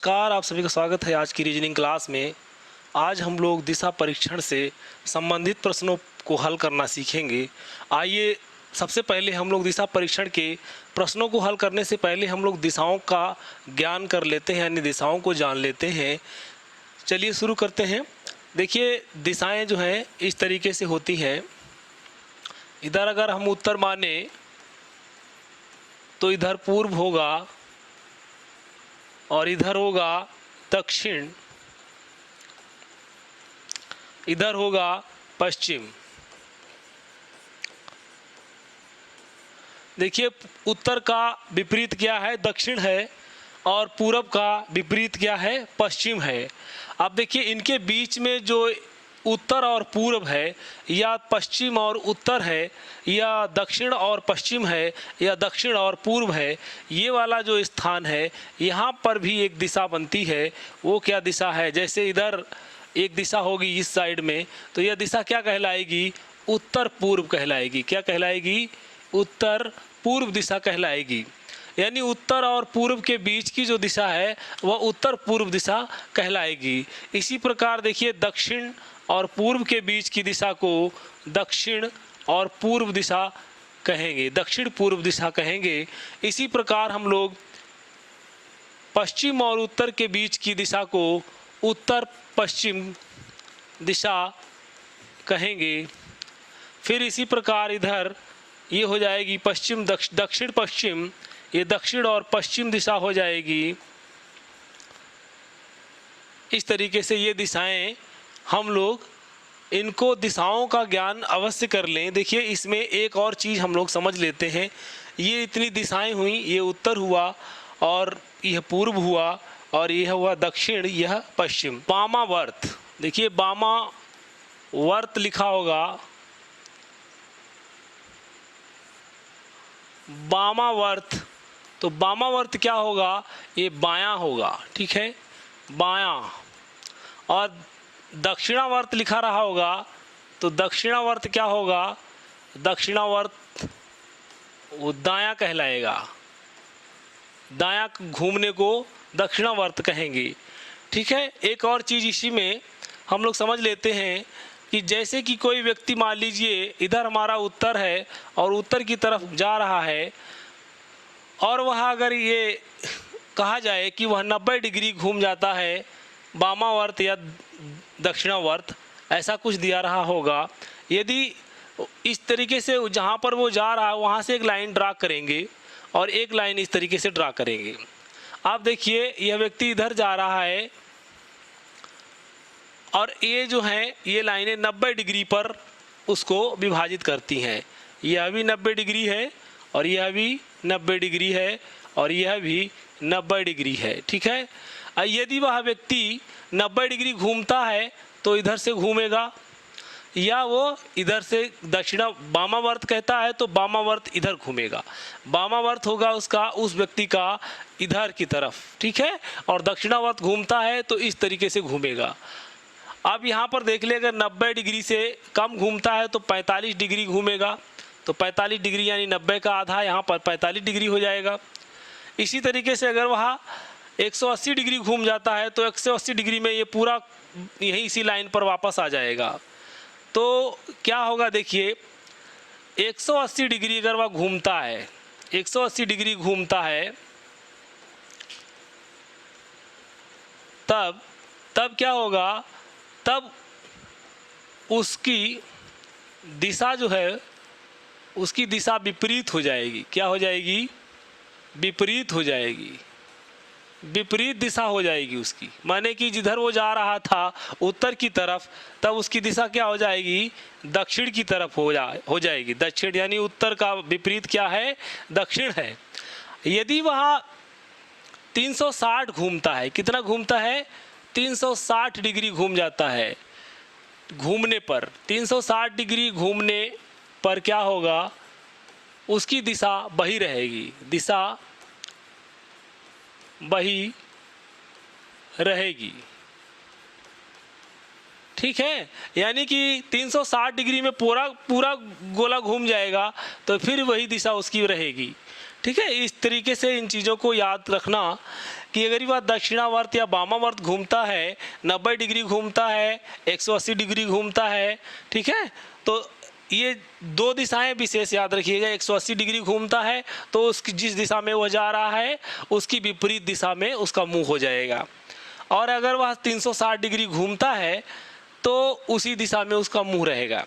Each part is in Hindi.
नमस्कार, आप सभी का स्वागत है आज की रीजनिंग क्लास में। आज हम लोग दिशा परीक्षण से संबंधित प्रश्नों को हल करना सीखेंगे। आइए सबसे पहले हम लोग दिशा परीक्षण के प्रश्नों को हल करने से पहले हम लोग दिशाओं का ज्ञान कर लेते हैं, यानी दिशाओं को जान लेते हैं। चलिए शुरू करते हैं। देखिए, दिशाएं जो हैं इस तरीके से होती हैं। इधर अगर हम उत्तर माने तो इधर पूर्व होगा और इधर होगा दक्षिण, इधर होगा पश्चिम। देखिए, उत्तर का विपरीत क्या है? दक्षिण है, और पूरब का विपरीत क्या है? पश्चिम है। अब देखिए, इनके बीच में जो उत्तर और पूर्व है, या पश्चिम और उत्तर है, या दक्षिण और पश्चिम है, या दक्षिण और पूर्व है, ये वाला जो स्थान है, यहाँ पर भी एक दिशा बनती है। वो क्या दिशा है? जैसे इधर एक दिशा होगी इस साइड में, तो यह दिशा क्या कहलाएगी? उत्तर पूर्व कहलाएगी। क्या कहलाएगी? उत्तर पूर्व दिशा कहलाएगी। यानी उत्तर और पूर्व के बीच की जो दिशा है वह उत्तर पूर्व दिशा कहलाएगी। इसी प्रकार देखिए, दक्षिण और पूर्व के बीच की दिशा को दक्षिण और पूर्व दिशा कहेंगे, दक्षिण पूर्व दिशा कहेंगे। इसी प्रकार हम लोग पश्चिम और उत्तर के बीच की दिशा को उत्तर पश्चिम दिशा कहेंगे। फिर इसी प्रकार इधर ये हो जाएगी पश्चिम दक्षिण पश्चिम, ये दक्षिण और पश्चिम दिशा हो जाएगी। इस तरीके से ये दिशाएं हम लोग इनको दिशाओं का ज्ञान अवश्य कर लें। देखिए, इसमें एक और चीज़ हम लोग समझ लेते हैं। ये इतनी दिशाएं हुई, ये उत्तर हुआ और यह पूर्व हुआ और यह हुआ दक्षिण, यह पश्चिम। वामावर्त, देखिए वामावर्त लिखा होगा, वामावर्त। तो वामावर्त क्या होगा? ये बायां होगा, ठीक है, बायां। और दक्षिणावर्त लिखा रहा होगा, तो दक्षिणावर्त क्या होगा? दक्षिणावर्त वो दायां कहलाएगा, दायां घूमने को दक्षिणावर्त कहेंगे, ठीक है। एक और चीज़ इसी में हम लोग समझ लेते हैं कि जैसे कि कोई व्यक्ति, मान लीजिए इधर हमारा उत्तर है और उत्तर की तरफ जा रहा है, और वह अगर ये कहा जाए कि वह 90 डिग्री घूम जाता है, वामावर्त या दक्षिणावर्त, ऐसा कुछ दिया रहा होगा। यदि इस तरीके से जहाँ पर वो जा रहा है वहाँ से एक लाइन ड्रा करेंगे और एक लाइन इस तरीके से ड्रा करेंगे। आप देखिए, यह व्यक्ति इधर जा रहा है और ये जो है ये लाइनें 90 डिग्री पर उसको विभाजित करती हैं। यह भी 90 डिग्री है और यह भी 90 डिग्री है और यह भी 90 डिग्री है, ठीक है। यदि वह व्यक्ति 90 डिग्री घूमता है तो इधर से घूमेगा, या वो इधर से वामावर्त कहता है तो वामावर्त इधर घूमेगा। वामावर्त होगा उसका, उस व्यक्ति का इधर की तरफ, ठीक है, और दक्षिणावर्त घूमता है तो इस तरीके से घूमेगा। अब यहाँ पर देख ले, अगर 90 डिग्री से कम घूमता है तो 45 डिग्री घूमेगा, तो 45 डिग्री यानी 90 का आधा, यहाँ पर 45 डिग्री हो जाएगा। इसी तरीके से अगर वहाँ 180 डिग्री घूम जाता है तो 180 डिग्री में ये पूरा यही इसी लाइन पर वापस आ जाएगा। तो क्या होगा? देखिए, 180 डिग्री अगर वह घूमता है, 180 डिग्री घूमता है, तब क्या होगा? तब उसकी दिशा जो है, उसकी दिशा विपरीत हो जाएगी। क्या हो जाएगी? विपरीत हो जाएगी, विपरीत दिशा हो जाएगी उसकी। माने कि जिधर वो जा रहा था उत्तर की तरफ, तब उसकी दिशा क्या हो जाएगी? दक्षिण की तरफ हो जाएगी। दक्षिण यानी उत्तर का विपरीत क्या है? दक्षिण है। यदि वह 360 घूमता है, कितना घूमता है? 360 डिग्री घूम जाता है। घूमने पर 360 डिग्री घूमने पर क्या होगा? उसकी दिशा वही रहेगी, दिशा वही रहेगी, ठीक है। यानी कि 360 डिग्री में पूरा गोला घूम जाएगा तो फिर वही दिशा उसकी रहेगी, ठीक है। इस तरीके से इन चीज़ों को याद रखना। कि अगर वह दक्षिणावर्त या वामावर्त घूमता है, 90 डिग्री घूमता है, 180 डिग्री घूमता है, ठीक है, तो ये दो दिशाएं विशेष याद रखिएगा। 180 डिग्री घूमता है तो उसकी जिस दिशा में वह जा रहा है उसकी विपरीत दिशा में उसका मुंह हो जाएगा, और अगर वह 360 डिग्री घूमता है तो उसी दिशा में उसका मुंह रहेगा,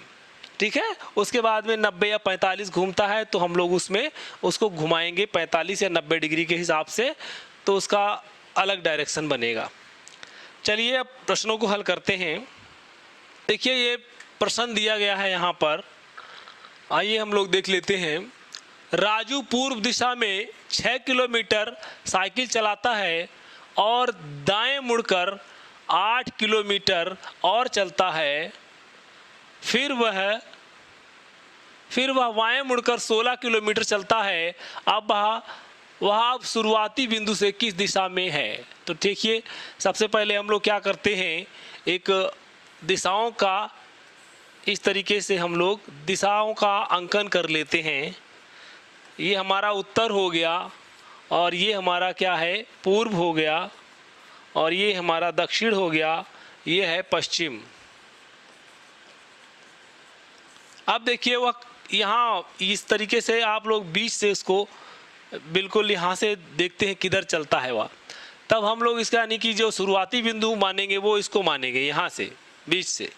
ठीक है। उसके बाद में 90 या 45 घूमता है तो हम लोग उसमें उसको घुमाएंगे 45 या 90 डिग्री के हिसाब से, तो उसका अलग डायरेक्शन बनेगा। चलिए अब प्रश्नों को हल करते हैं। देखिए ये प्रश्न दिया गया है यहाँ पर, आइए हम लोग देख लेते हैं। राजू पूर्व दिशा में 6 किलोमीटर साइकिल चलाता है और दाएं मुड़कर 8 किलोमीटर और चलता है, फिर वह बाएं मुड़कर 16 किलोमीटर चलता है। अब वह शुरुआती बिंदु से किस दिशा में है? तो देखिए सबसे पहले हम लोग क्या करते हैं, एक दिशाओं का इस तरीके से हम लोग दिशाओं का अंकन कर लेते हैं। ये हमारा उत्तर हो गया, और ये हमारा क्या है, पूर्व हो गया, और ये हमारा दक्षिण हो गया, ये है पश्चिम। अब देखिए वह यहाँ इस तरीके से आप लोग बीच से इसको बिल्कुल यहाँ से देखते हैं किधर चलता है वह, तब हम लोग इसका यानी कि जो शुरुआती बिंदु मानेंगे वो इसको मानेंगे यहाँ से बीच से।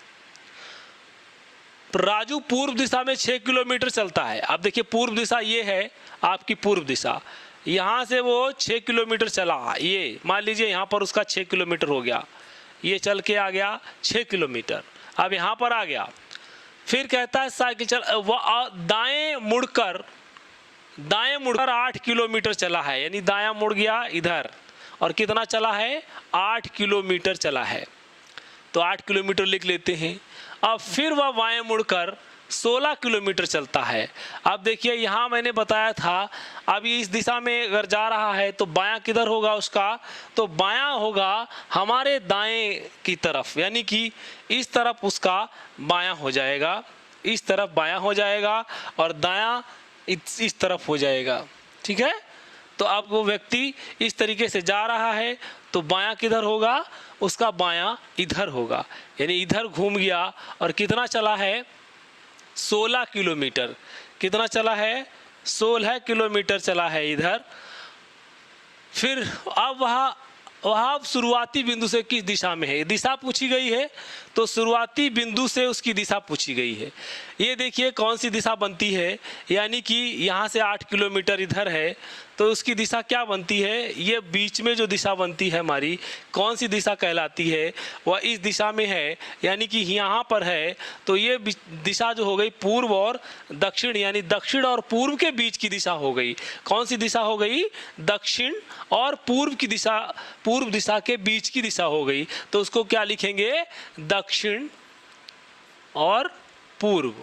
राजू पूर्व दिशा में 6 किलोमीटर चलता है। अब देखिए पूर्व दिशा ये है आपकी पूर्व दिशा, यहाँ से वो 6 किलोमीटर चला, ये मान लीजिए यहाँ पर उसका 6 किलोमीटर हो गया, ये चल के आ गया 6 किलोमीटर। अब यहाँ पर आ गया, फिर कहता है साइकिल चल वह दाएं मुड़कर 8 किलोमीटर चला है, यानी दायां मुड़ गया इधर, और कितना चला है, 8 किलोमीटर चला है, तो 8 किलोमीटर लिख लेते हैं। अब फिर वह बाएं मुड़कर 16 किलोमीटर चलता है। अब देखिए यहाँ मैंने बताया था, अब इस दिशा में अगर जा रहा है तो बायां किधर होगा उसका, तो बायां होगा हमारे दाएं की तरफ, यानी कि इस तरफ उसका बायां हो जाएगा, इस तरफ बायां हो जाएगा, और दायां इस तरफ हो जाएगा, ठीक है। तो अब वो व्यक्ति इस तरीके से जा रहा है तो बायां किधर होगा, उसका बायां इधर होगा, यानी इधर घूम गया, और कितना चला है, 16 किलोमीटर। कितना चला है, 16 किलोमीटर चला है इधर। फिर अब वह शुरुआती बिंदु से किस दिशा में है, दिशा पूछी गई है, तो शुरुआती बिंदु से उसकी दिशा पूछी गई है। ये देखिए कौन सी दिशा बनती है, यानी कि यहाँ से 8 किलोमीटर इधर है तो उसकी दिशा क्या बनती है, ये बीच में जो दिशा बनती है हमारी, कौन सी दिशा कहलाती है, वह इस दिशा में है, यानी कि यहाँ पर है, तो ये दिशा जो हो गई पूर्व और दक्षिण, यानी दक्षिण और पूर्व के बीच की दिशा हो गई। कौन सी दिशा हो गई, दक्षिण और पूर्व की दिशा, पूर्व दिशा के बीच की दिशा हो गई, तो उसको क्या लिखेंगे, दक्षिण और पूर्व,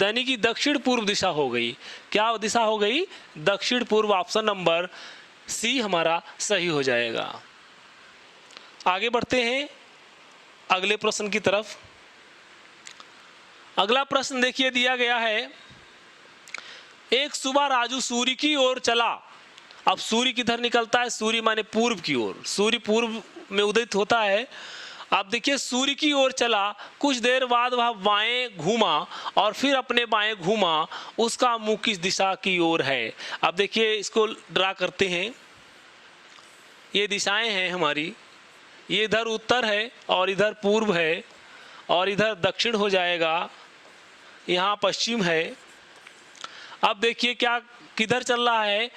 यानी कि दक्षिण पूर्व दिशा हो गई। क्या दिशा हो गई, दक्षिण पूर्व। ऑप्शन नंबर सी हमारा सही हो जाएगा। आगे बढ़ते हैं अगले प्रश्न की तरफ। अगला प्रश्न देखिए दिया गया है, एक सुबह राजू सूर्य की ओर चला। अब सूर्य किधर निकलता है, सूर्य माने पूर्व की ओर, सूर्य पूर्व में उदित होता है। अब देखिए सूर्य की ओर चला, कुछ देर बाद वह बाएं घूमा और फिर अपने बाएं घूमा, उसका मुंह किस दिशा की ओर है। अब देखिए इसको ड्रा करते हैं, ये दिशाएं हैं हमारी, ये इधर उत्तर है और इधर पूर्व है और इधर दक्षिण हो जाएगा, यहाँ पश्चिम है। अब देखिए क्या किधर चल रहा है,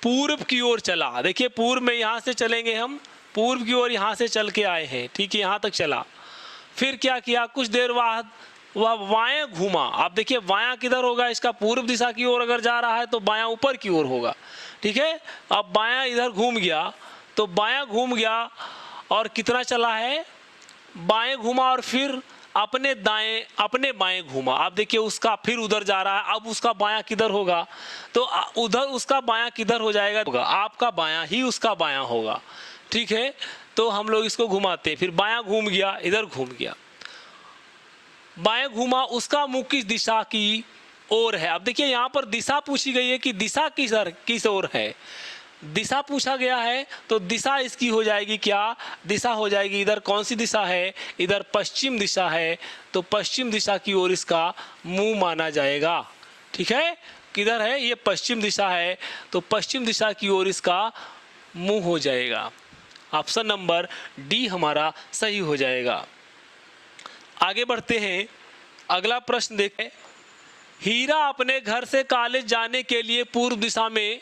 पूर्व की ओर चला। देखिए पूर्व में यहाँ से चलेंगे हम, पूर्व की ओर यहाँ से चल के आए हैं, ठीक है, यहाँ तक चला। फिर क्या किया, कुछ देर बाद वह बाएं घूमा। आप देखिए बायां किधर होगा, इसका पूर्व दिशा की ओर अगर जा रहा है तो बायां ऊपर की ओर होगा, ठीक है। अब बायां इधर घूम गया, तो बायां घूम गया और कितना चला है, बाएं घूमा और फिर अपने बाएं घूमा। आप देखिए उसका फिर उधर जा रहा है, अब उसका बायां किधर होगा, तो उधर उसका बायां किधर हो जाएगा, आपका बायां ही उसका बायां होगा, ठीक है। तो हम लोग इसको घुमाते हैं, फिर बायां घूम गया, इधर घूम गया, बाएं घूमा, उसका मुंह किस दिशा की ओर है। अब देखिए यहाँ पर दिशा पूछी गई है कि दिशा किस ओर है, दिशा पूछा गया है तो दिशा इसकी हो जाएगी क्या, दिशा हो जाएगी इधर, कौन सी दिशा है, इधर पश्चिम दिशा है, तो पश्चिम दिशा की ओर इसका मुंह माना जाएगा। ठीक है, किधर है, ये पश्चिम दिशा है, तो पश्चिम दिशा की ओर इसका मुंह हो जाएगा। ऑप्शन नंबर डी हमारा सही हो जाएगा। आगे बढ़ते हैं, अगला प्रश्न देखें। हीरा अपने घर से कॉलेज जाने के लिए पूर्व दिशा में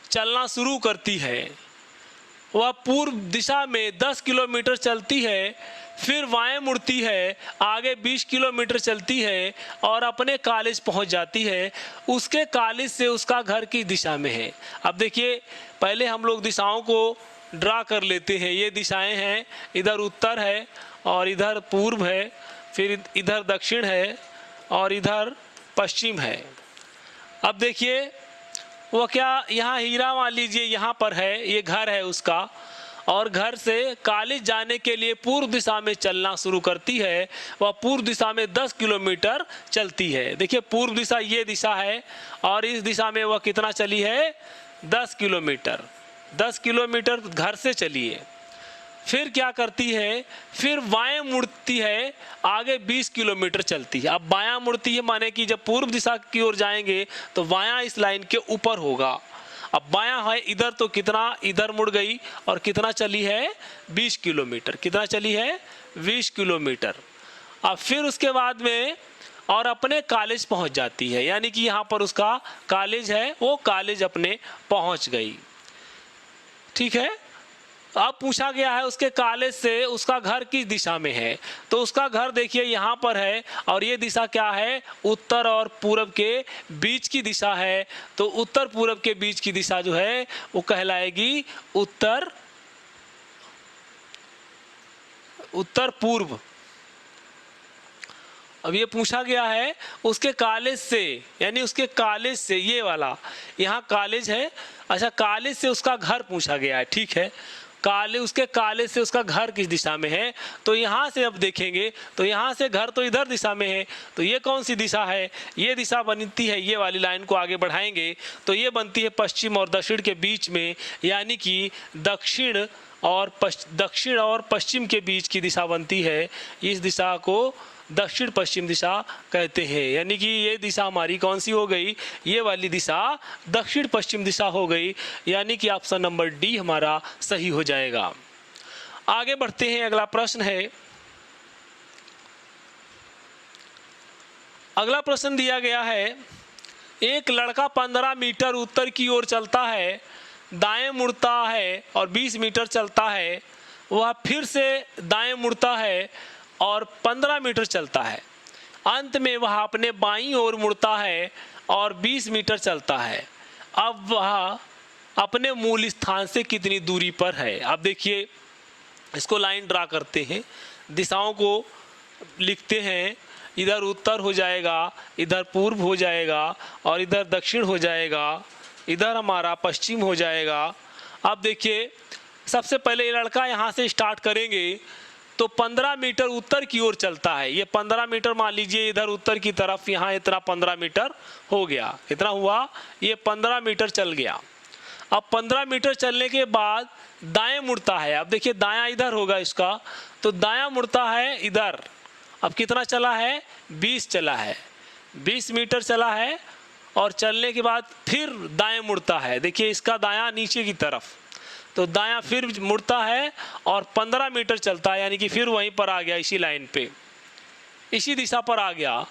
चलना शुरू करती है। वह पूर्व दिशा में 10 किलोमीटर चलती है, फिर बाएं मुड़ती है, आगे 20 किलोमीटर चलती है और अपने कॉलेज पहुंच जाती है। उसके कॉलेज से उसका घर की दिशा में है। अब देखिए, पहले हम लोग दिशाओं को ड्रा कर लेते हैं। ये दिशाएं हैं, इधर उत्तर है और इधर पूर्व है, फिर इधर दक्षिण है और इधर पश्चिम है। अब देखिए, वो क्या, यहाँ हीरा मान लीजिए यहाँ पर है, ये घर है उसका, और घर से कॉलेज जाने के लिए पूर्व दिशा में चलना शुरू करती है। वह पूर्व दिशा में 10 किलोमीटर चलती है। देखिए, पूर्व दिशा ये दिशा है और इस दिशा में वह कितना चली है, 10 किलोमीटर। 10 किलोमीटर घर से चली है। फिर क्या करती है, फिर बाएं मुड़ती है, आगे 20 किलोमीटर चलती है। अब बायां मुड़ती है माने कि जब पूर्व दिशा की ओर जाएंगे तो बायां इस लाइन के ऊपर होगा। अब बायां है इधर, तो कितना इधर मुड़ गई और कितना चली है, 20 किलोमीटर। कितना चली है, 20 किलोमीटर। अब फिर उसके बाद में और अपने कॉलेज पहुंच जाती है, यानी कि यहाँ पर उसका कॉलेज है, वो कॉलेज अपने पहुंच गई। ठीक है, अब पूछा गया है उसके कॉलेज से उसका घर किस दिशा में है। तो उसका घर देखिए यहाँ पर है और ये दिशा क्या है, उत्तर और पूर्व के बीच की दिशा है। तो उत्तर पूर्व के बीच की दिशा जो है वो कहलाएगी उत्तर पूर्व। अब ये पूछा गया है उसके कॉलेज से, यानी उसके कॉलेज से, ये वाला यहाँ कॉलेज है। अच्छा, कॉलेज से उसका घर पूछा गया है। ठीक है, उसके कॉलेज से उसका घर किस दिशा में है। तो यहाँ से अब देखेंगे तो यहाँ से घर तो इधर दिशा में है, तो ये कौन सी दिशा है, ये दिशा बनती है, ये वाली लाइन को आगे बढ़ाएंगे तो ये बनती है पश्चिम और दक्षिण के बीच में, यानी कि दक्षिण और पश्चिम के बीच की दिशा बनती है। इस दिशा को दक्षिण पश्चिम दिशा कहते हैं, यानी कि ये दिशा हमारी कौन सी हो गई, ये वाली दिशा दक्षिण पश्चिम दिशा हो गई, यानी कि ऑप्शन नंबर डी हमारा सही हो जाएगा। आगे बढ़ते हैं, अगला प्रश्न है। अगला प्रश्न दिया गया है, एक लड़का 15 मीटर उत्तर की ओर चलता है, दाएं मुड़ता है और 20 मीटर चलता है। वह फिर से दाएं मुड़ता है और 15 मीटर चलता है। अंत में वह अपने बाईं ओर मुड़ता है और 20 मीटर चलता है। अब वह अपने मूल स्थान से कितनी दूरी पर है। अब देखिए, इसको लाइन ड्रा करते हैं, दिशाओं को लिखते हैं। इधर उत्तर हो जाएगा, इधर पूर्व हो जाएगा और इधर दक्षिण हो जाएगा, इधर हमारा पश्चिम हो जाएगा। अब देखिए, सबसे पहले ये लड़का यहाँ से स्टार्ट करेंगे तो 15 मीटर उत्तर की ओर चलता है। ये 15 मीटर मान लीजिए इधर उत्तर की तरफ, यहाँ इतना 15 मीटर हो गया। कितना हुआ, ये 15 मीटर चल गया। अब 15 मीटर चलने के बाद दाएं मुड़ता है। अब देखिए, दायां इधर होगा इसका, तो दायां मुड़ता है इधर। अब कितना चला है, 20 चला है, 20 मीटर चला है और चलने के बाद फिर दाएं मुड़ता है। देखिए, इसका दायां नीचे की तरफ, तो दायां फिर मुड़ता है और 15 मीटर चलता है, यानी कि फिर वहीं पर आ गया, इसी लाइन पे, इसी दिशा पर आ गया।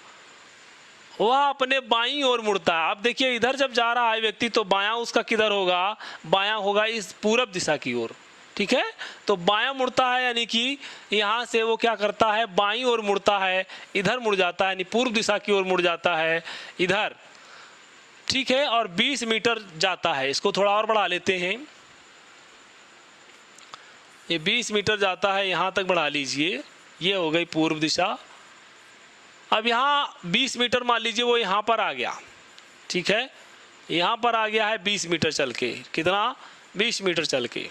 वह अपने बाईं ओर मुड़ता है। अब देखिए, इधर जब जा रहा है व्यक्ति तो बायां उसका किधर होगा, बायां होगा इस पूरब दिशा की ओर। ठीक है, तो बायां मुड़ता है, यानी कि यहाँ से वो क्या करता है, बाईं ओर मुड़ता है, इधर मुड़ जाता है, यानी पूर्व दिशा की ओर मुड़ जाता है इधर। ठीक है, और 20 मीटर जाता है। इसको थोड़ा और बढ़ा लेते हैं, ये 20 मीटर जाता है, यहाँ तक बढ़ा लीजिए, ये हो गई पूर्व दिशा। अब यहाँ 20 मीटर मान लीजिए वो यहाँ पर आ गया। ठीक है, यहाँ पर आ गया है 20 मीटर चल के। कितना, 20 मीटर चल के,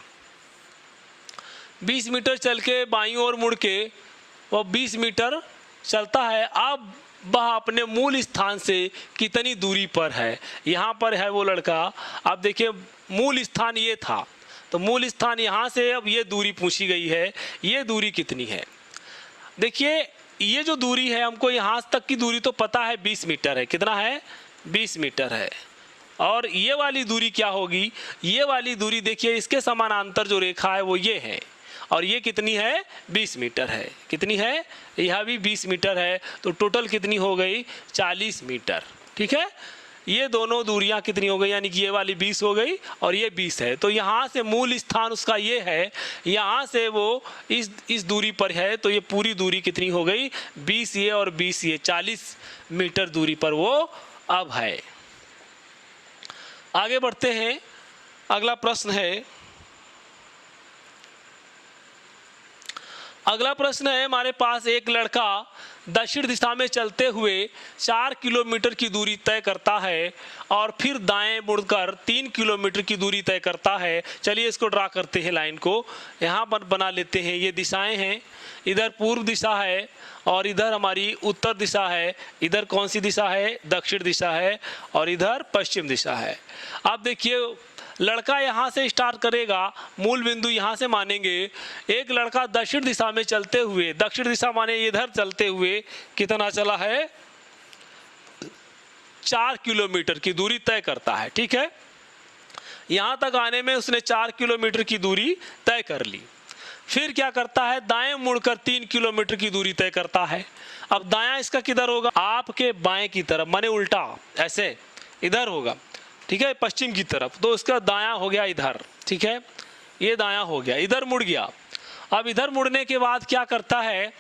20 मीटर चल के बाईं ओर मुड़ के वो 20 मीटर चलता है। अब वह अपने मूल स्थान से कितनी दूरी पर है, यहाँ पर है वो लड़का। अब देखिए, मूल स्थान ये था, तो मूल स्थान यहाँ से अब ये दूरी पूछी गई है, ये दूरी कितनी है। देखिए ये जो दूरी है, हमको यहाँ तक की दूरी तो पता है 20 मीटर है। कितना है? 20 मीटर है। और ये वाली दूरी क्या होगी? ये वाली दूरी देखिए, इसके समानांतर जो रेखा है वो ये है, और ये कितनी है? 20 मीटर है। कितनी है? यह भी 20 मीटर है। तो टोटल कितनी हो गई? 40 मीटर। ठीक है, ये दोनों दूरियां कितनी हो गई? यानी कि ये वाली 20 हो गई और ये 20 है। तो यहाँ से मूल स्थान उसका ये है, यहाँ से वो इस दूरी पर है, तो ये पूरी दूरी कितनी हो गई? 20 ये और 20 ये, 40 मीटर दूरी पर वो अब है। आगे बढ़ते हैं। अगला प्रश्न है, अगला प्रश्न है हमारे पास, एक लड़का दक्षिण दिशा में चलते हुए 4 किलोमीटर की दूरी तय करता है और फिर दाएं मुड़कर 3 किलोमीटर की दूरी तय करता है। चलिए इसको ड्रा करते हैं, लाइन को यहाँ पर बना लेते हैं। ये दिशाएं हैं, इधर पूर्व दिशा है और इधर हमारी उत्तर दिशा है, इधर कौन सी दिशा है? दक्षिण दिशा है, और इधर पश्चिम दिशा है। अब देखिए लड़का यहाँ से स्टार्ट करेगा, मूल बिंदु यहाँ से मानेंगे। एक लड़का दक्षिण दिशा में चलते हुए, दक्षिण दिशा माने इधर चलते हुए कितना चला है? 4 किलोमीटर की दूरी तय करता है। ठीक है, यहाँ तक आने में उसने 4 किलोमीटर की दूरी तय कर ली। फिर क्या करता है? दाएं मुड़कर 3 किलोमीटर की दूरी तय करता है। अब दायां इसका किधर होगा? आपके बाएं की तरफ, माने उल्टा, ऐसे इधर होगा। ठीक है, पश्चिम की तरफ, तो उसका दायां हो गया इधर। ठीक है, ये दायां हो गया, इधर मुड़ गया। अब इधर मुड़ने के बाद क्या करता है?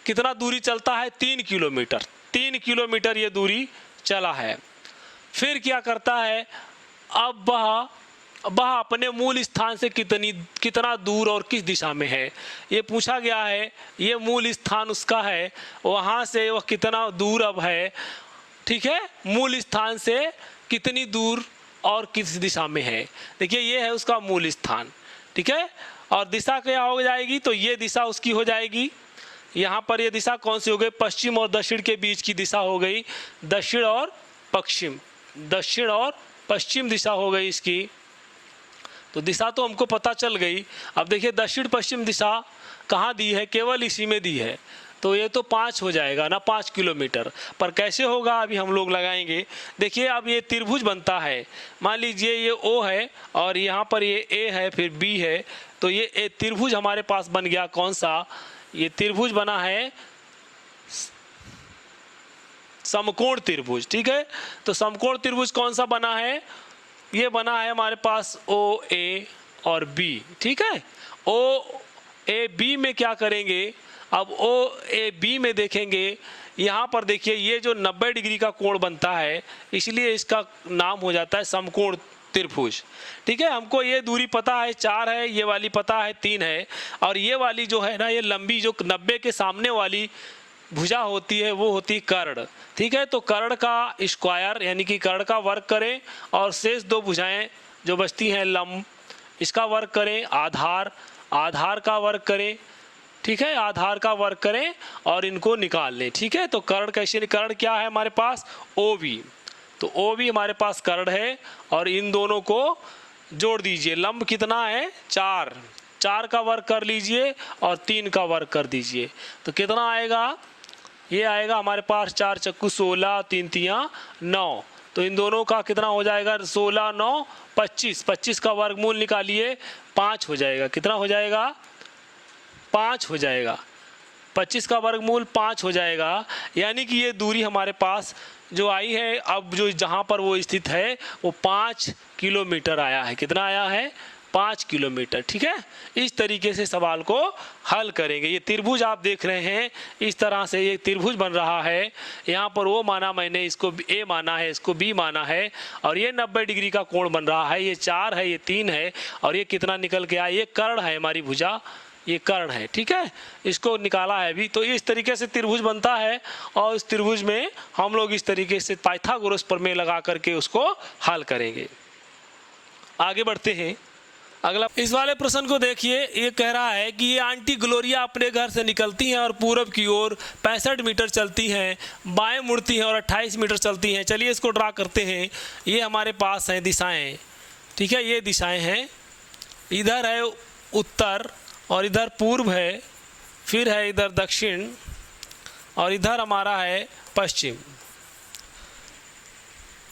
कितना दूरी चलता है? 3 किलोमीटर। 3 किलोमीटर ये दूरी चला है। फिर क्या करता है? अब वह अपने मूल स्थान से कितना दूर और किस दिशा में है, ये पूछा गया है। ये मूल स्थान उसका है, वहाँ से वह कितना दूर अब है। ठीक है, मूल स्थान से कितनी दूर और किस दिशा में है। देखिए ये है उसका मूल स्थान। ठीक है, और दिशा क्या हो जाएगी? तो ये दिशा उसकी हो जाएगी। यहाँ पर ये दिशा कौन सी हो गई? पश्चिम और दक्षिण के बीच की दिशा हो गई, दक्षिण और पश्चिम, दक्षिण और पश्चिम दिशा हो गई इसकी। तो दिशा तो हमको पता चल गई। अब देखिए दक्षिण पश्चिम दिशा कहाँ दी है? केवल इसी में दी है, तो ये तो 5 हो जाएगा ना, 5 किलोमीटर। पर कैसे होगा अभी हम लोग लगाएंगे। देखिए अब ये त्रिभुज बनता है, मान लीजिए ये O है और यहाँ पर ये A है, फिर B है, तो ये त्रिभुज हमारे पास बन गया। कौन सा? ये त्रिभुज बना है समकोण त्रिभुज। ठीक है, तो समकोण त्रिभुज कौन सा बना है? ये बना है हमारे पास OA और B। ठीक है, OAB में क्या करेंगे? अब OAB में देखेंगे, यहाँ पर देखिए ये जो 90 डिग्री का कोण बनता है, इसलिए इसका नाम हो जाता है समकोण त्रिभुज। ठीक है, हमको ये दूरी पता है 4 है, ये वाली पता है 3 है, और ये वाली जो है ना, ये लंबी जो 90 के सामने वाली भुजा होती है वो होती है कर्ण। ठीक है, तो कर्ण का स्क्वायर यानी कि कर्ण का वर्ग करें और शेष 2 भुजाएं जो बचती हैं लंब, इसका वर्ग करें। आधार का वर्ग करें। ठीक है, आधार का वर्ग करें और इनको निकाल लें। ठीक है, तो कर्ण कैसे? कर्ण क्या है हमारे पास? OB। तो OB हमारे पास कर्ण है और इन दोनों को जोड़ दीजिए। लंब कितना है? 4 का वर्ग कर लीजिए और 3 का वर्ग कर दीजिए, तो कितना आएगा? ये आएगा हमारे पास 4 चक्कू 16, 3 तियाँ 9। तो इन दोनों का कितना हो जाएगा? 16 9 25। 25 का वर्गमूल निकालिए, 5 हो जाएगा। कितना हो जाएगा? 5 हो जाएगा। 25 का वर्गमूल 5 हो जाएगा। यानी कि ये दूरी हमारे पास जो आई है, अब जो जहाँ पर वो स्थित है वो 5 किलोमीटर आया है। कितना आया है? 5 किलोमीटर। ठीक है, इस तरीके से सवाल को हल करेंगे। ये त्रिभुज आप देख रहे हैं, इस तरह से ये त्रिभुज बन रहा है। यहाँ पर वो माना मैंने, इसको A माना है, इसको B माना है, और ये 90 डिग्री का कोण बन रहा है। ये 4 है, ये 3 है, और ये कितना निकल के आया? ये कर्ण है हमारी भुजा, ये कर्ण है। ठीक है, इसको निकाला है अभी। तो इस तरीके से त्रिभुज बनता है, और इस त्रिभुज में हम लोग इस तरीके से पाइथागोरस प्रमेय लगा करके उसको हल करेंगे। आगे बढ़ते हैं। अगला इस वाले प्रश्न को देखिए, ये कह रहा है कि ये आंटी ग्लोरिया अपने घर से निकलती हैं और पूरब की ओर 65 मीटर चलती हैं, बाएं मुड़ती हैं और 28 मीटर चलती हैं। चलिए इसको ड्रा करते हैं। ये हमारे पास हैं दिशाएं, ठीक है, ये दिशाएं हैं। इधर है उत्तर और इधर पूर्व है, फिर है इधर दक्षिण और इधर हमारा है पश्चिम।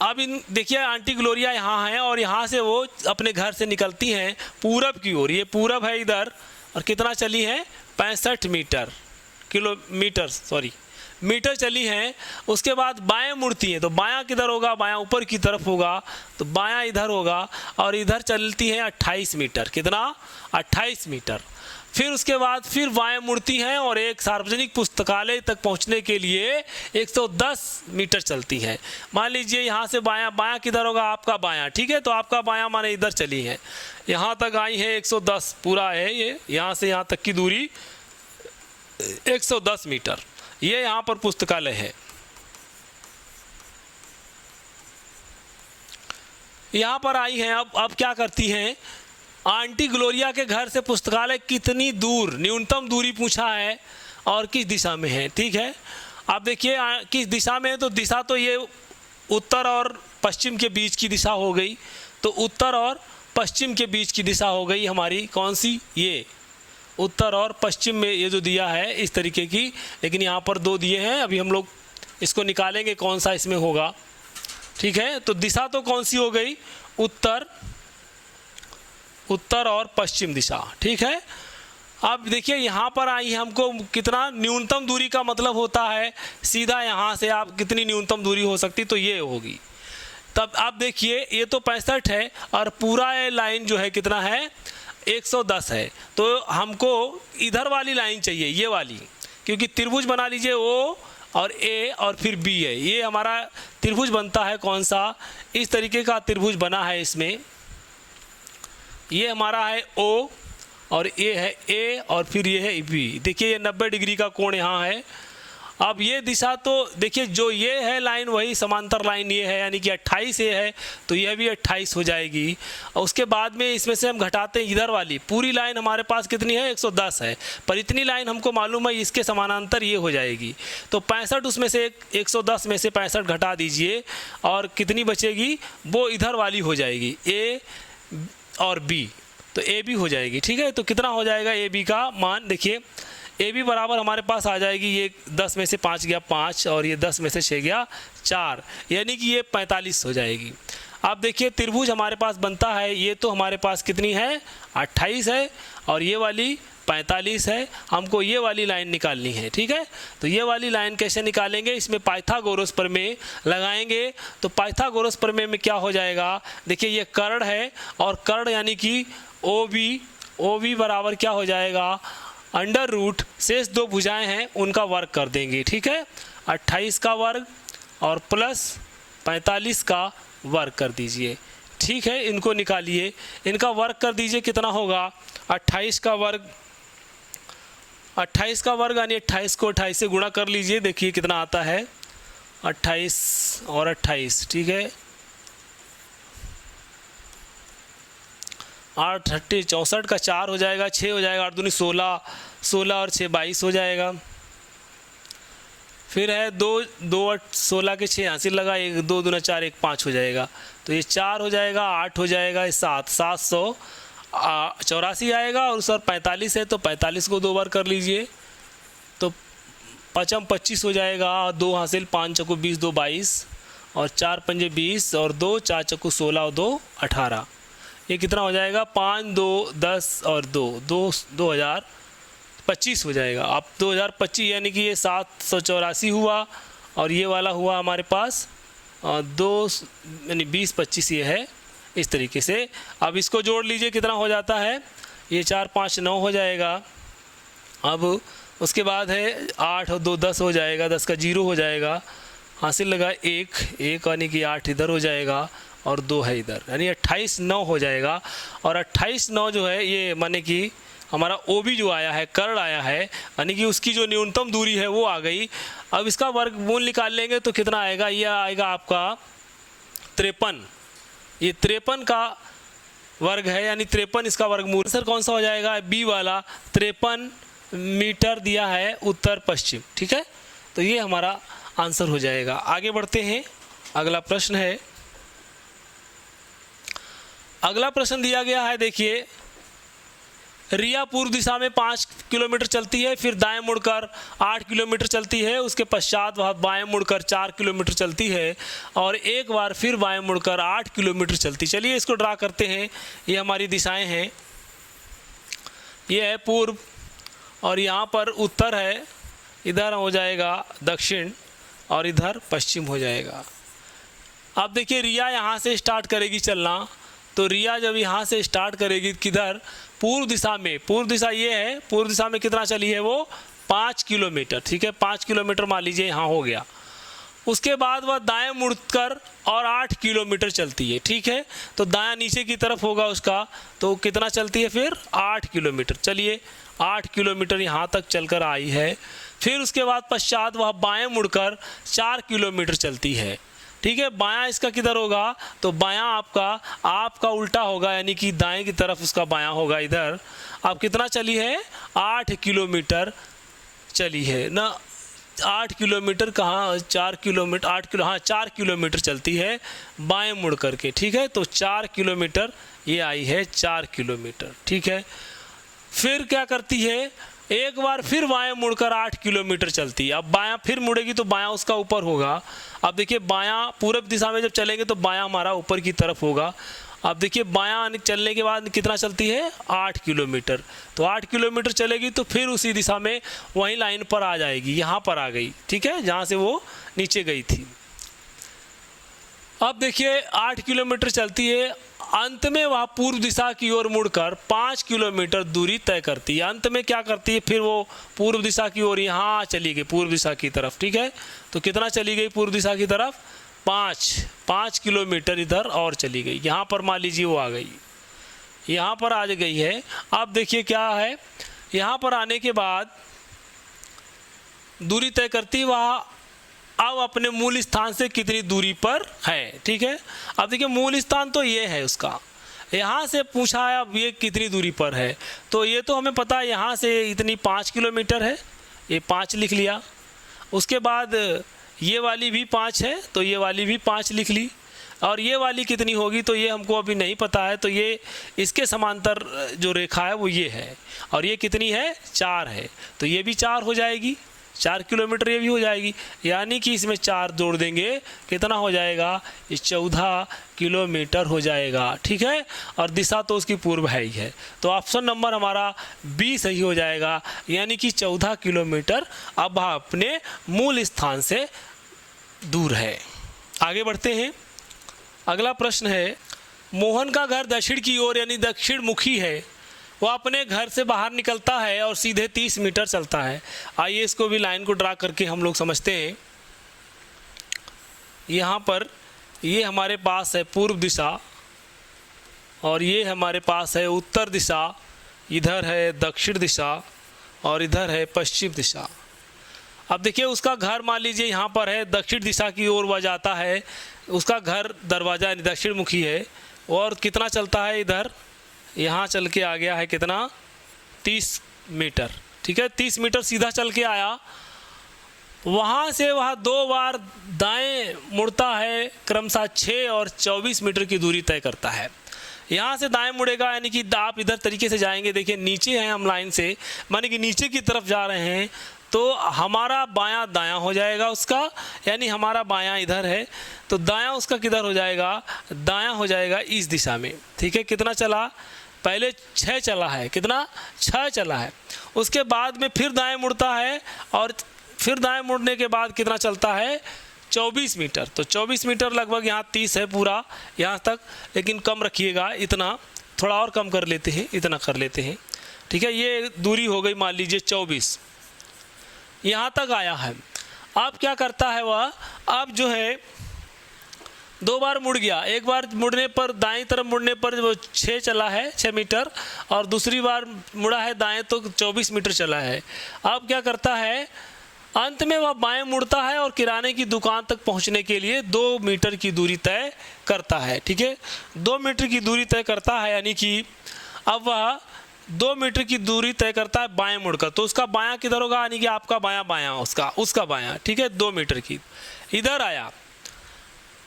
अब इन देखिए आंटी ग्लोरिया यहाँ है और यहाँ से वो अपने घर से निकलती हैं पूरब की ओर। ये पूरब है इधर और कितना चली हैं 65 मीटर चली हैं। उसके बाद बाएं मुड़ती हैं, तो बायां किधर होगा, बायां ऊपर की तरफ होगा, तो बायां इधर होगा और इधर चलती हैं 28 मीटर। कितना 28 मीटर। फिर उसके बाद फिर बाएं मुड़ती हैं और एक सार्वजनिक पुस्तकालय तक पहुंचने के लिए 110 मीटर चलती हैं। मान लीजिए यहाँ से बायां, बायां किधर होगा आपका बायां, ठीक है, तो आपका बायां माने इधर चली है, यहाँ तक आई है 110 पूरा है ये, यहाँ से यहाँ तक की दूरी 110 मीटर। ये यहाँ पर पुस्तकालय है। यहाँ पर आई हैं, अब क्या करती हैं, आंटी ग्लोरिया के घर से पुस्तकालय कितनी दूर, न्यूनतम दूरी पूछा है और किस दिशा में है, ठीक है। आप देखिए किस दिशा में है, तो दिशा तो ये उत्तर और पश्चिम के बीच की दिशा हो गई, तो उत्तर और पश्चिम के बीच की दिशा हो गई हमारी कौन सी, ये उत्तर और पश्चिम में ये जो दिया है इस तरीके की, लेकिन यहाँ पर 2 दिए हैं। अभी हम लोग इसको निकालेंगे कौन सा इसमें होगा, ठीक है। तो दिशा तो कौन सी हो गई, उत्तर और पश्चिम दिशा, ठीक है। अब देखिए यहाँ पर आई हमको कितना न्यूनतम दूरी का मतलब होता है, सीधा यहाँ से आप कितनी न्यूनतम दूरी हो सकती, तो ये होगी। तब आप देखिए ये तो 65 है और पूरा ये लाइन जो है कितना है 110 है, तो हमको इधर वाली लाइन चाहिए, ये वाली, क्योंकि त्रिभुज बना लीजिए ओ और ए और फिर बी है, ये हमारा त्रिभुज बनता है कौन सा, इस तरीके का त्रिभुज बना है इसमें। ये हमारा है ओ और ये है ए और फिर ये है बी। देखिए ये 90 डिग्री का कोण यहाँ है। अब ये दिशा तो देखिए जो ये है लाइन वही समांतर लाइन ये है, यानी कि 28 ये है, तो यह भी 28 हो जाएगी। और उसके बाद में इसमें से हम घटाते हैं इधर वाली, पूरी लाइन हमारे पास कितनी है 110 है, पर इतनी लाइन हमको मालूम है इसके समानांतर ये हो जाएगी, तो 65 उसमें से 110 में से 65 घटा दीजिए और कितनी बचेगी, वो इधर वाली हो जाएगी ए और बी, तो ए बी हो जाएगी, ठीक है। तो कितना हो जाएगा ए बी का मान, देखिए ए बी बराबर हमारे पास आ जाएगी, ये 10 में से 5 गया 5 और ये 10 में से 6 गया 4, यानी कि ये 45 हो जाएगी। अब देखिए त्रिभुज हमारे पास बनता है, ये तो हमारे पास कितनी है 28 है और ये वाली 45 है, हमको ये वाली लाइन निकालनी है, ठीक है। तो ये वाली लाइन कैसे निकालेंगे, इसमें पाइथागोरस प्रमेय लगाएंगे, तो पाइथागोरस प्रमेय में क्या हो जाएगा, देखिए ये कर्ण है और कर्ण यानी कि ओ बी बराबर क्या हो जाएगा, अंडर रूट शेष 2 भुजाएं हैं उनका वर्ग कर देंगे, ठीक है। 28 का वर्ग और प्लस 45 का वर्ग कर दीजिए, ठीक है। इनको निकालिए, इनका वर्ग कर दीजिए, कितना होगा 28 का वर्ग यानी 28 को 28 से गुणा कर लीजिए, देखिए कितना आता है 28 और 28, ठीक है। 8 30 64 का 4 हो जाएगा, 6 हो जाएगा, 8 दूनी 16, 16 और 6 22 हो जाएगा। फिर है 2 16 के 6 हासिल लगा, 1 2 दूना 4 1 5 हो जाएगा, तो ये 4 हो जाएगा, 8 हो जाएगा, 784 आएगा और उस और 45 है, तो 45 को 2 बार कर लीजिए, तो 5 25 हो जाएगा, 2 हासिल 5 चक्कू 20 2 22 और 4 पंजे 20 और 2 4 चक्कू 16 और 2 18, ये कितना हो जाएगा 5 2 10 और 2 2025 हो जाएगा। अब 2025 यानी कि ये 784 हुआ और ये वाला हुआ हमारे पास 2 यानी 20 25 ये है, इस तरीके से। अब इसको जोड़ लीजिए, कितना हो जाता है, ये 4 5 9 हो जाएगा। अब उसके बाद है 8 और 2 10 हो जाएगा, 10 का 0 हो जाएगा, हासिल लगा 1 यानी कि 8 इधर हो जाएगा और 2 है इधर, यानी 28 9 हो जाएगा। और 28 9 जो है ये माने कि हमारा ओ बी जो आया है, कर्ण आया है, यानी कि उसकी जो न्यूनतम दूरी है वो आ गई। अब इसका वर्गमूल निकाल लेंगे तो कितना आएगा, ये आएगा आपका 53। ये 53 का वर्ग है, यानी 53 इसका वर्गमूल। आंसर कौन सा हो जाएगा? बी वाला 53 मीटर दिया है उत्तर पश्चिम। ठीक है, तो ये हमारा आंसर हो जाएगा। आगे बढ़ते हैं, अगला प्रश्न है। अगला प्रश्न दिया गया है, देखिए, रिया पूर्व दिशा में 5 किलोमीटर चलती है, फिर दाएं मुड़कर 8 किलोमीटर चलती है, उसके पश्चात वह बाएं मुड़कर 4 किलोमीटर चलती है और एक बार फिर बाएं मुड़कर 8 किलोमीटर चलती। चलिए इसको ड्रा करते हैं। ये हमारी दिशाएं हैं, ये है पूर्व और यहाँ पर उत्तर है, इधर हो जाएगा दक्षिण और इधर पश्चिम हो जाएगा। अब देखिए रिया यहाँ से स्टार्ट करेगी चलना, तो रिया जब यहाँ से स्टार्ट करेगी किधर? पूर्व दिशा में। पूर्व दिशा ये है, पूर्व दिशा में कितना चली है वो? 5 किलोमीटर। ठीक है, 5 किलोमीटर मान लीजिए यहाँ हो गया। उसके बाद वह दाएं मुड़कर और 8 किलोमीटर चलती है। ठीक है, तो दायां नीचे की तरफ होगा उसका, तो कितना चलती है फिर? 8 किलोमीटर। चलिए 8 किलोमीटर यहाँ तक चलकर आई है। फिर उसके बाद पश्चात वह बाएं मुड़कर 4 किलोमीटर चलती है। ठीक है, बायां इसका किधर होगा? तो बायां आपका उल्टा होगा, यानी कि दाएं की तरफ उसका बायां होगा इधर। अब कितना चली है? 8 किलोमीटर चली है ना। 8 किलोमीटर कहाँ? 4 किलोमीटर, 8 किलो, हाँ 4 किलोमीटर चलती है बाएं मुड़ करके। ठीक है, तो 4 किलोमीटर ये आई है, 4 किलोमीटर। ठीक है, फिर क्या करती है? एक बार फिर बाएं मुड़कर 8 किलोमीटर चलती है। अब बायां फिर मुड़ेगी तो बायां उसका ऊपर होगा। अब देखिए बायां पूरब दिशा में जब चलेंगे तो बायां हमारा ऊपर की तरफ होगा। अब देखिए बायां चलने के बाद कितना चलती है? 8 किलोमीटर। तो 8 किलोमीटर चलेगी तो फिर उसी दिशा में वहीं लाइन पर आ जाएगी, यहाँ पर आ गई। ठीक है, जहाँ से वो नीचे गई थी। अब देखिए 8 किलोमीटर चलती है, अंत में वह पूर्व दिशा की ओर मुड़कर 5 किलोमीटर दूरी तय करती है। अंत में क्या करती है? फिर वो पूर्व दिशा की ओर यहाँ चली गई, पूर्व दिशा की तरफ। ठीक है, तो कितना चली गई पूर्व दिशा की तरफ? 5 किलोमीटर इधर और चली गई। यहाँ पर मान लीजिए वो आ गई, यहाँ पर आ गई है। अब देखिए क्या है, यहाँ पर आने के बाद दूरी तय करती, वह अब अपने मूल स्थान से कितनी दूरी पर है। ठीक है, अब देखिए मूल स्थान तो ये है उसका, यहाँ से पूछा है अब ये कितनी दूरी पर है, तो ये तो हमें पता है यहाँ से इतनी 5 किलोमीटर है, ये 5 लिख लिया। उसके बाद ये वाली भी 5 है, तो ये वाली भी 5 लिख ली। और ये वाली कितनी होगी तो ये हमको अभी नहीं पता है, तो ये इसके समांतर जो रेखा है वो ये है। और ये कितनी है? 4 है, तो ये भी 4 हो जाएगी, 4 किलोमीटर ये भी हो जाएगी। यानी कि इसमें 4 जोड़ देंगे, कितना हो जाएगा? ये 14 किलोमीटर हो जाएगा। ठीक है, और दिशा तो उसकी पूर्व है ही है, तो ऑप्शन नंबर हमारा बी सही हो जाएगा। यानी कि 14 किलोमीटर अब अपने मूल स्थान से दूर है। आगे बढ़ते हैं, अगला प्रश्न है, मोहन का घर दक्षिण की ओर यानी दक्षिण मुखी है। वह अपने घर से बाहर निकलता है और सीधे 30 मीटर चलता है। आइए इसको भी लाइन को ड्रा करके हम लोग समझते हैं। यहाँ पर ये हमारे पास है पूर्व दिशा और ये हमारे पास है उत्तर दिशा, इधर है दक्षिण दिशा और इधर है पश्चिम दिशा। अब देखिए उसका घर मान लीजिए यहाँ पर है, दक्षिण दिशा की ओर वह जाता है, उसका घर दरवाज़ा दक्षिण मुखी है और कितना चलता है? इधर यहाँ चल के आ गया है कितना? 30 मीटर। ठीक है, 30 मीटर सीधा चल के आया, वहाँ से वह 2 बार दाएं मुड़ता है, क्रमशः 6 और 24 मीटर की दूरी तय करता है। यहाँ से दाएं मुड़ेगा, यानी कि आप इधर तरीके से जाएंगे। देखिए नीचे हैं हम लाइन से, माने कि नीचे की तरफ जा रहे हैं, तो हमारा बायां दायां हो जाएगा उसका, यानी हमारा बायां इधर है तो दायां उसका किधर हो जाएगा? दायां हो जाएगा इस दिशा में। ठीक है, कितना चला? पहले 6 चला है, कितना? 6 चला है। उसके बाद में फिर दाएं मुड़ता है और फिर दाएं मुड़ने के बाद कितना चलता है? 24 मीटर। तो 24 मीटर लगभग यहाँ 30 है पूरा यहाँ तक, लेकिन कम रखिएगा, इतना थोड़ा और कम कर लेते हैं, इतना कर लेते हैं। ठीक है, ये दूरी हो गई मान लीजिए 24, यहाँ तक आया है। अब क्या करता है वह? अब जो है 2 बार मुड़ गया, एक बार मुड़ने पर दाएं तरफ मुड़ने पर वो 6 चला है, 6 मीटर, और दूसरी बार मुड़ा है दाएं तो 24 मीटर चला है। अब क्या करता है? अंत में वह बाएं मुड़ता है और किराने की दुकान तक पहुंचने के लिए 2 मीटर की दूरी तय करता है। ठीक है, 2 मीटर की दूरी तय करता है, यानी कि अब वह 2 मीटर की दूरी तय करता है बाएं मुड़कर। तो उसका बायां किधर होगा, यानी कि आपका बायां बायां, उसका बायां। ठीक है, 2 मीटर की इधर आया।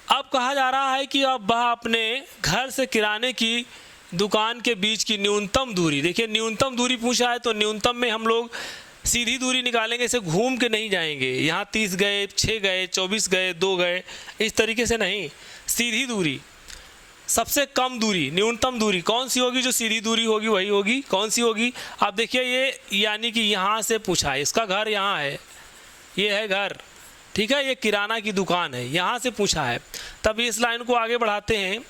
अब कहा जा रहा है कि अब वह अपने घर से किराने की दुकान के बीच की न्यूनतम दूरी, देखिए न्यूनतम दूरी पूछा है तो न्यूनतम में हम लोग सीधी दूरी निकालेंगे, इसे घूम के नहीं जाएंगे। यहाँ 30 गए, 6 गए, 24 गए, 2 गए, इस तरीके से नहीं, सीधी दूरी। सबसे कम दूरी, न्यूनतम दूरी कौन सी होगी, जो सीधी दूरी होगी वही होगी। कौन सी होगी, आप देखिए ये, यानी कि यहाँ से पूछा है, इसका घर यहाँ है, ये है घर। ठीक है, ये किराना की दुकान है, यहाँ से पूछा है। तब इस लाइन को आगे बढ़ाते हैं।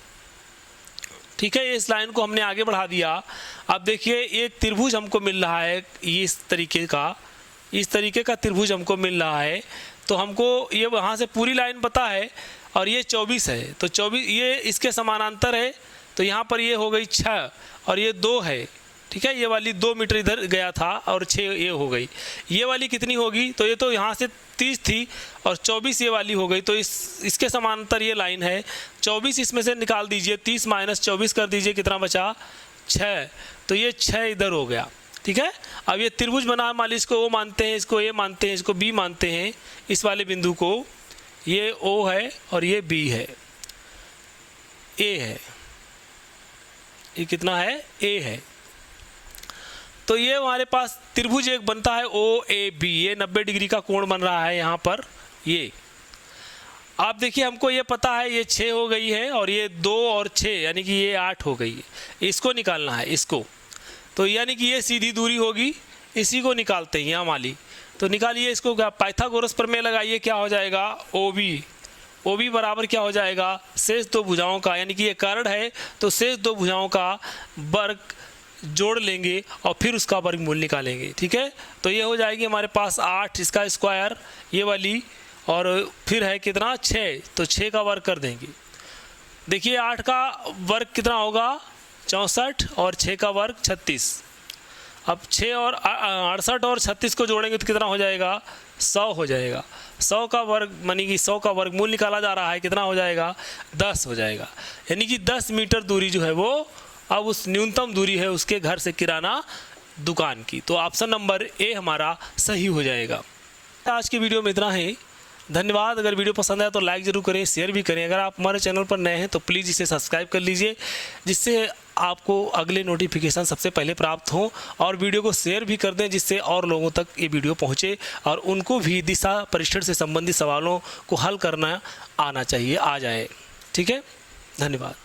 ठीक है, इस लाइन को हमने आगे बढ़ा दिया। अब देखिए एक त्रिभुज हमको मिल रहा है, इस तरीके का त्रिभुज हमको मिल रहा है। तो हमको ये वहाँ से पूरी लाइन पता है और ये 24 है, तो 24 ये इसके समानांतर है, तो यहाँ पर ये हो गई 6 और ये 2 है। ठीक है, ये वाली 2 मीटर इधर गया था और 6 ये हो गई। ये वाली कितनी होगी, तो ये तो यहाँ से 30 थी और 24 ये वाली हो गई, तो इसके समानांतर ये लाइन है। 24 इसमें से निकाल दीजिए, 30 माइनस 24 कर दीजिए, कितना बचा, 6। तो ये 6 इधर हो गया। ठीक है, अब ये त्रिभुज बना, मान लीजिए इसको O मानते हैं, इसको A मानते हैं, इसको B मानते हैं। इस वाले बिंदु को, ये O है और ये B है, A है, ये कितना है, A है। तो ये हमारे पास त्रिभुज एक बनता है OAB, ये 90 डिग्री का कोण बन रहा है यहाँ पर। ये आप देखिए, हमको ये पता है ये 6 हो गई है और ये 2 और 6 यानी कि ये 8 हो गई है। इसको निकालना है, इसको, तो यानी कि ये सीधी दूरी होगी, इसी को निकालते हैं यहाँ वाली। तो निकालिए इसको, क्या पाइथागोरस प्रमेय लगाइए, क्या हो जाएगा, OB बराबर क्या हो जाएगा, शेष 2 भुजाओं का, यानी कि ये कर्ण है तो शेष 2 भुजाओं का वर्ग जोड़ लेंगे और फिर उसका वर्गमूल निकालेंगे। ठीक है, तो ये हो जाएगी हमारे पास 8, इसका स्क्वायर ये वाली, और फिर है कितना, 6, तो 6 का वर्ग कर देंगे। देखिए 8 का वर्ग कितना होगा, 64 और 6 का वर्ग 36। अब 6 और 68 और 36 को जोड़ेंगे तो कितना हो जाएगा, 100 हो जाएगा। 100 का वर्ग मानी कि 100 का वर्गमूल निकाला जा रहा है, कितना हो जाएगा, 10 हो जाएगा। यानी कि 10 मीटर दूरी जो है वो अब उस न्यूनतम दूरी है उसके घर से किराना दुकान की। तो ऑप्शन नंबर A हमारा सही हो जाएगा। आज की वीडियो में इतना ही, धन्यवाद। अगर वीडियो पसंद आया तो लाइक ज़रूर करें, शेयर भी करें। अगर आप हमारे चैनल पर नए हैं तो प्लीज़ इसे सब्सक्राइब कर लीजिए, जिससे आपको अगले नोटिफिकेशन सबसे पहले प्राप्त हों, और वीडियो को शेयर भी कर दें, जिससे और लोगों तक ये वीडियो पहुंचे और उनको भी दिशा परीक्षण से संबंधित सवालों को हल करना आना चाहिए, आ जाए। ठीक है, धन्यवाद।